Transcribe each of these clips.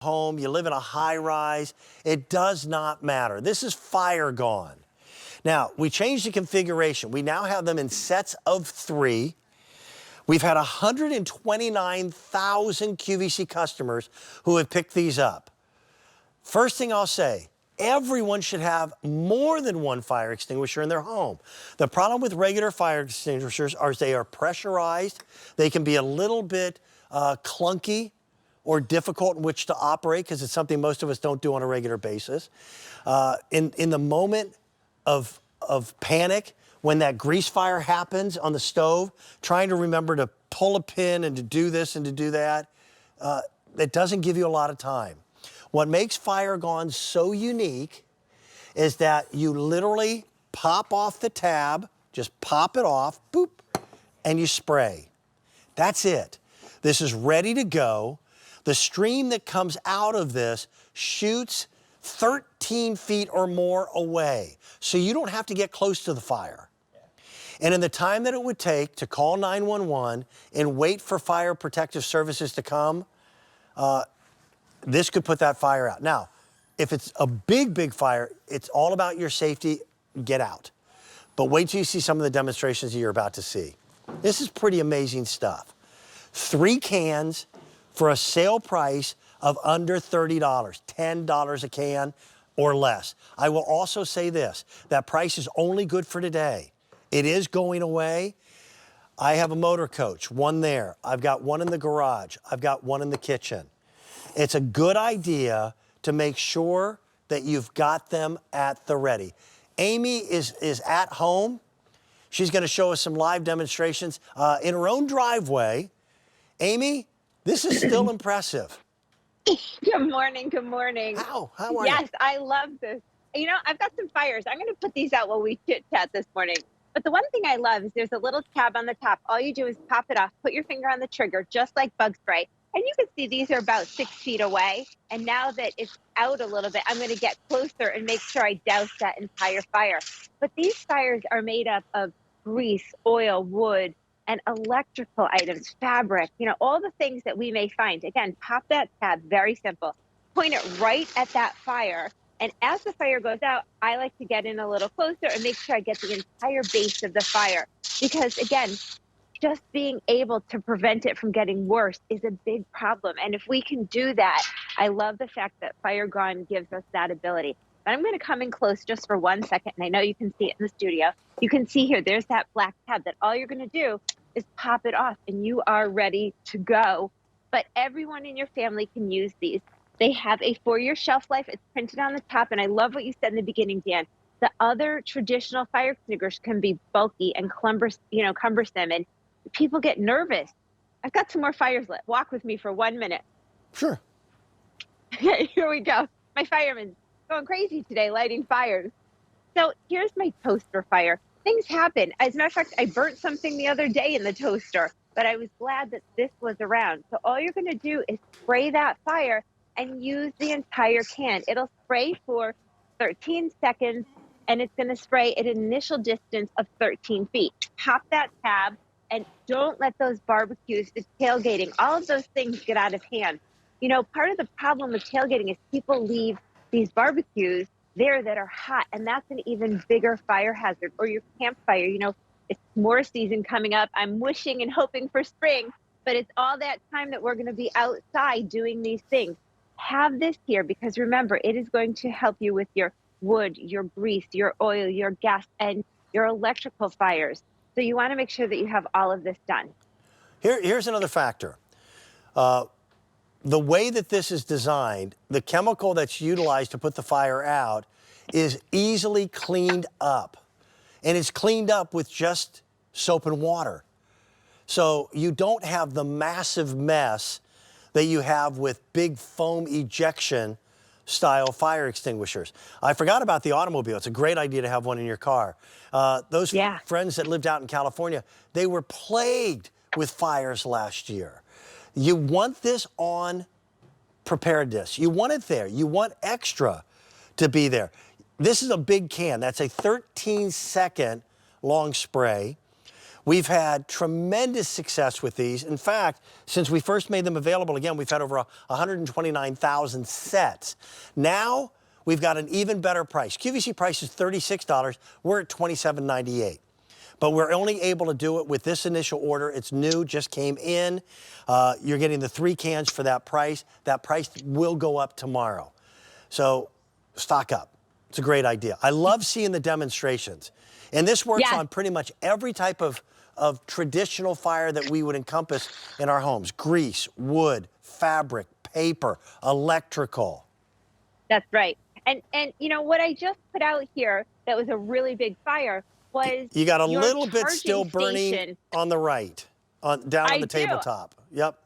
home, you live in a high rise, it does not matter. This is fire gone. Now, we changed the configuration. We now have them in sets of 3. We've had 129,000 QVC customers who have picked these up. First thing I'll say, everyone should have more than one fire extinguisher in their home. The problem with regular fire extinguishers is they are pressurized. They can be a little bit clunky or difficult in which to operate because it's something most of us don't do on a regular basis. In the moment of panic, when that grease fire happens on the stove, trying to remember to pull a pin and to do this and to do that, it doesn't give you a lot of time. What makes fire gone so unique is that you literally pop off the tab, just pop it off, boop, and you spray. That's it. This is ready to go. The stream that comes out of this shoots 13 feet or more away, so you don't have to get close to the fire. And in the time that it would take to call 911 and wait for fire protective services to come, this could put that fire out. Now, if it's a big, big fire, it's all about your safety, get out. But wait till you see some of the demonstrations you're about to see. This is pretty amazing stuff. 3 cans for a sale price of under $30, $10 a can or less. I will also say this, that price is only good for today. It is going away. I have a motor coach, one there. I've got one in the garage. I've got one in the kitchen. It's a good idea to make sure that you've got them at the ready. Amy is at home. She's going to show us some live demonstrations in her own driveway. Amy, this is still impressive. Good morning. Good morning. How are you? Yes, I love this. You know, I've got some fires. I'm going to put these out while we chit chat this morning. But the one thing I love is there's a little tab on the top. All you do is pop it off, put your finger on the trigger, just like bug spray. And you can see these are about 6 feet away. And now that it's out a little bit, I'm going to get closer and make sure I douse that entire fire. But these fires are made up of grease, oil, wood, and electrical items, fabric, you know, all the things that we may find. Again, pop that tab, very simple. Point it right at that fire. And as the fire goes out, I like to get in a little closer and make sure I get the entire base of the fire. Because again, just being able to prevent it from getting worse is a big problem. And if we can do that, I love the fact that Fire Gone gives us that ability. But I'm going to come in close just for 1 second. And I know you can see it in the studio. You can see here, there's that black tab that all you're going to do is pop it off and you are ready to go. But everyone in your family can use these. They have a 4-year shelf life. It's printed on the top. And I love what you said in the beginning, Dan. The other traditional fire extinguishers can be bulky and cumbersome, and people get nervous. I've got some more fires lit. Walk with me for 1 minute. Sure. Here we go. My fireman's going crazy today, lighting fires. So here's my toaster fire. Things happen. As a matter of fact, I burnt something the other day in the toaster, but I was glad that this was around. So all you're going to do is spray that fire and use the entire can. It'll spray for 13 seconds, and it's going to spray at an initial distance of 13 feet. Pop that tab, and don't let those barbecues, the tailgating, all of those things get out of hand. You know, part of the problem with tailgating is people leave these barbecues there that are hot, and that's an even bigger fire hazard. Or your campfire, you know, it's s'more season coming up. I'm wishing and hoping for spring, but it's all that time that we're going to be outside doing these things. Have this here because remember, it is going to help you with your wood, your grease, your oil, your gas, and your electrical fires. So you want to make sure that you have all of this done. Here's another factor. The way that this is designed, the chemical that's utilized to put the fire out is easily cleaned up. And it's cleaned up with just soap and water. So you don't have the massive mess that you have with big foam ejection style fire extinguishers. I forgot about the automobile. It's a great idea to have one in your car. Those friends that lived out in California, they were plagued with fires last year. You want this on preparedness. You want it there. You want extra to be there. This is a big can. That's a 13-second long spray. We've had tremendous success with these. In fact, since we first made them available, again, we've had over 129,000 sets. Now, we've got an even better price. QVC price is $36. We're at $27.98. But we're only able to do it with this initial order. It's new, just came in. You're getting the 3 cans for that price. That price will go up tomorrow. So stock up. It's a great idea. I love seeing the demonstrations. And this works on pretty much every type of traditional fire that we would encompass in our homes. Grease, wood, fabric, paper, electrical. That's right. And you know, what I just put out here that was a really big fire was you got a your little bit charging still burning station. on the right, down on the do. tabletop. Yep.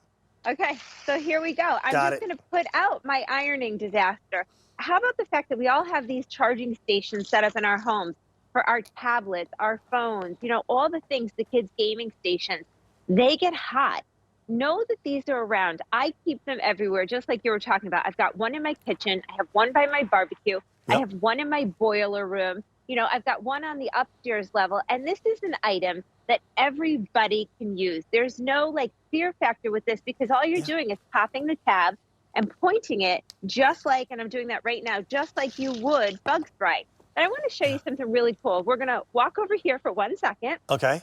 Okay, so here we go. I'm Got just it. going to put out my ironing disaster. How about the fact that we all have these charging stations set up in our homes for our tablets, our phones, you know, all the things, the kids' gaming stations. They get hot. Know that these are around. I keep them everywhere, just like you were talking about. I've got one in my kitchen. I have one by my barbecue. I have one in my boiler room. You know, I've got one on the upstairs level. And this is an item that everybody can use. There's no like fear factor with this, because all you're doing is popping the tab and pointing it just like, and I'm doing that right now, just like you would bug spray. And I want to show you something really cool. We're going to walk over here for 1 second. Okay.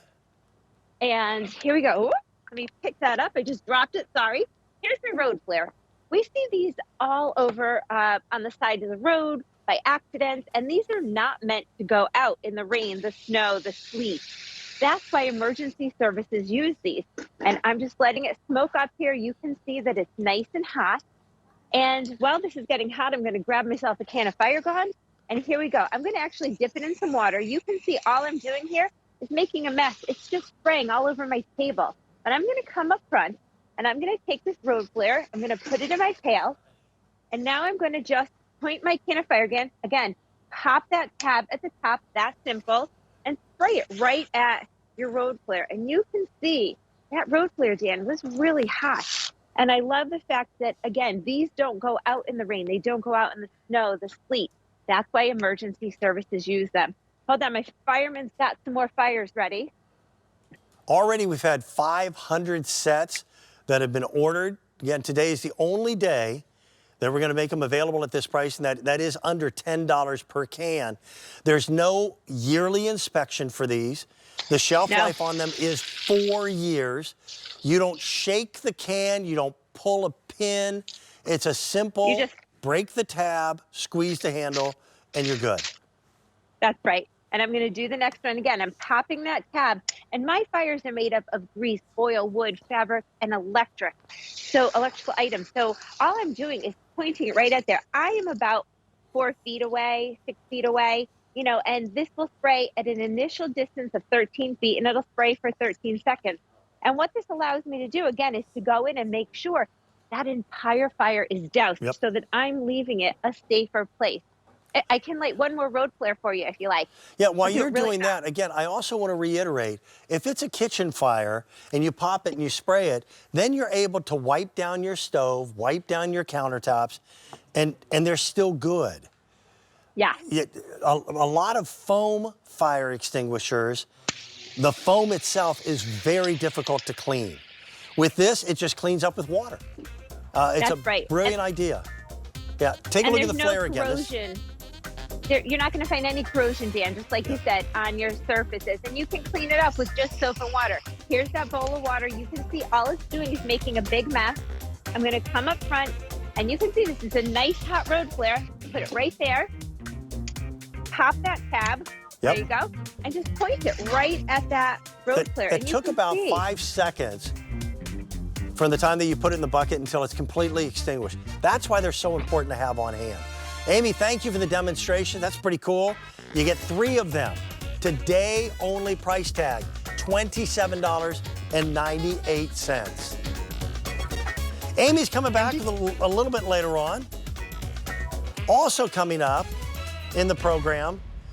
And here we go. Ooh, let me pick that up. I just dropped it. Sorry. Here's my road flare. We see these all over on the side of the road by accident. And these are not meant to go out in the rain, the snow, the sleet. That's why emergency services use these. And I'm just letting it smoke up here. You can see that it's nice and hot. And while this is getting hot, I'm going to grab myself a can of Fire Gone. And here we go. I'm going to actually dip it in some water. You can see all I'm doing here is making a mess. It's just spraying all over my table. But I'm going to come up front and I'm going to take this road flare. I'm going to put it in my pail. And now I'm going to just point my can of Fire Gun. Again, pop that tab at the top. That's simple. And spray it right at your road flare. And you can see that road flare, Dan, was really hot. And I love the fact that, again, these don't go out in the rain. They don't go out in the snow, the sleet. That's why emergency services use them. Hold on, my fireman's got some more fires ready. Already we've had 500 sets that have been ordered. Again, today is the only day that we're going to make them available at this price, and that is under $10 per can. There's no yearly inspection for these. The shelf life on them is 4 years. You don't shake the can. You don't pull a pin. It's a simple break the tab, squeeze the handle, and you're good. That's right. And I'm going to do the next one again. I'm popping that tab. And my fires are made up of grease, oil, wood, fabric, and electrical items. So all I'm doing is pointing it right at there. I am about 4 feet away, 6 feet away, you know, and this will spray at an initial distance of 13 feet, and it'll spray for 13 seconds. And what this allows me to do, again, is to go in and make sure that entire fire is doused so that I'm leaving it a safer place. I can light one more road flare for you if you like. Yeah, while you're doing that, again, I also want to reiterate, if it's a kitchen fire and you pop it and you spray it, then you're able to wipe down your stove, wipe down your countertops, and they're still good. Yeah. A lot of foam fire extinguishers, the foam itself is very difficult to clean. With this, it just cleans up with water. It's a brilliant idea. Yeah, take a look at the flare again. You're not going to find any corrosion, Dan, just like you said, on your surfaces. And you can clean it up with just soap and water. Here's that bowl of water. You can see all it's doing is making a big mess. I'm going to come up front, and you can see this is a nice hot road flare. Put it right there. Pop that tab. There you go. And just point it right at that road flare. It took about 5 seconds from the time that you put it in the bucket until it's completely extinguished. That's why they're so important to have on hand. Amy, thank you for the demonstration. That's pretty cool. You get 3 of them. Today only price tag, $27.98. Amy's coming back a little bit later on. Also coming up in the program,